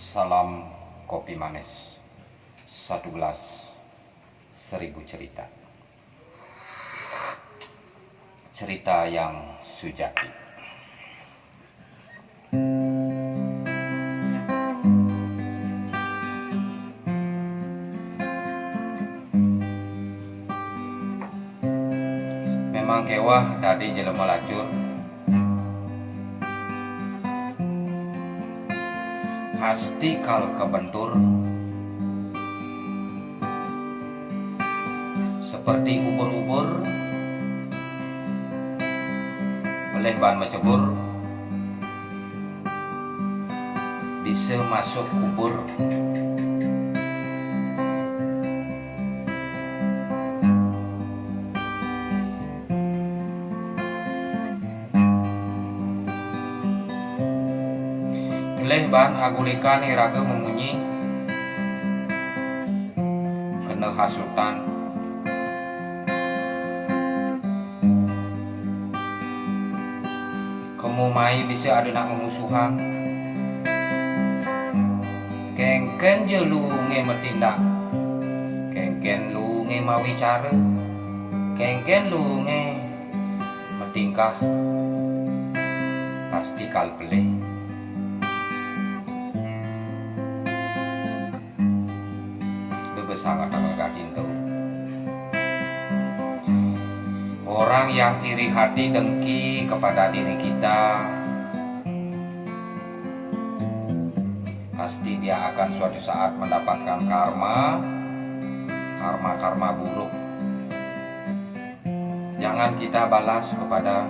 Salam kopi manis, satu gelas, 1000 cerita. Cerita yang sujati. Memang kewah dari jelema lacur, pasti kal kebentur seperti ubur-ubur oleh bahan mencebur bisa masuk kubur. Oleh bahan agulikan iraga memunyi kena hasutan kemumai bisa ada nak memusuhan kengken je lunge metindak kengken lunge mawicara kengken lunge metingkah pasti kal pelih. Sangat itu orang yang iri hati dengki kepada diri kita, pasti dia akan suatu saat mendapatkan karma buruk. Jangan kita balas kepada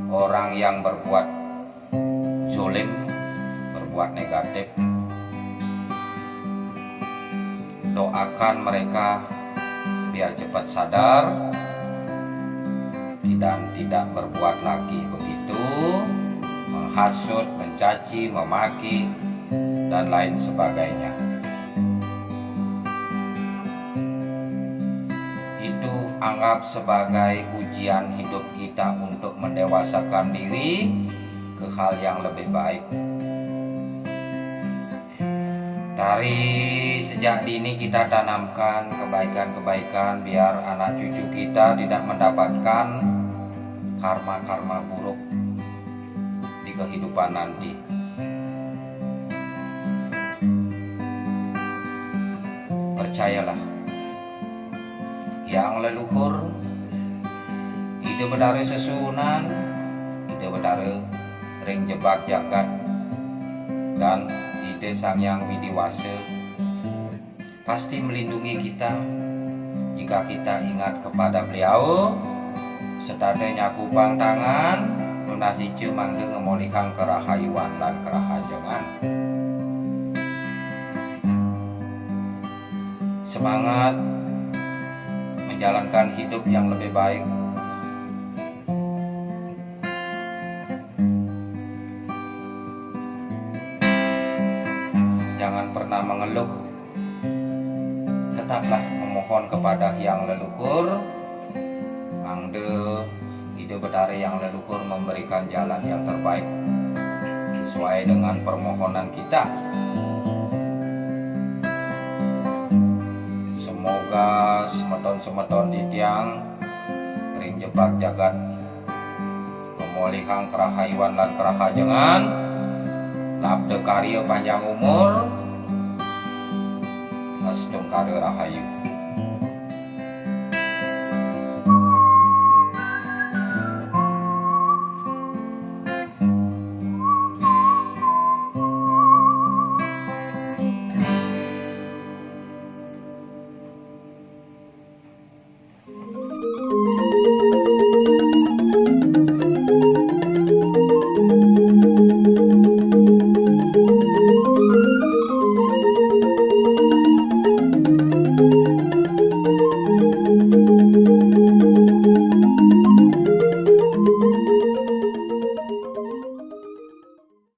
orang yang berbuat zolim, berbuat negatif. Doakan mereka biar cepat sadar dan tidak berbuat lagi begitu, menghasut, mencaci, memaki, dan lain sebagainya. Itu anggap sebagai ujian hidup kita untuk mendewasakan diri ke hal yang lebih baik. Dari sejak dini kita tanamkan kebaikan-kebaikan biar anak cucu kita tidak mendapatkan karma-karma buruk di kehidupan nanti. Percayalah, yang leluhur ide bedare sesunan, ide bedare ring jebak jagat, dan Sang Yang Widiwasa pasti melindungi kita jika kita ingat kepada beliau. Setadanya kupang tangan lunasi cemangde ngemolihang kerahayuan dan kerahajangan. Semangat menjalankan hidup yang lebih baik. Jangan pernah mengeluh, tetaplah memohon kepada yang leluhur. Mangde ide bedare yang leluhur memberikan jalan yang terbaik sesuai dengan permohonan kita. Semoga semeton-semeton di tiang ring jebak jagat memolihang kerahayuan dan kerahajangan, labde karya panjang umur, astung karya rahayu.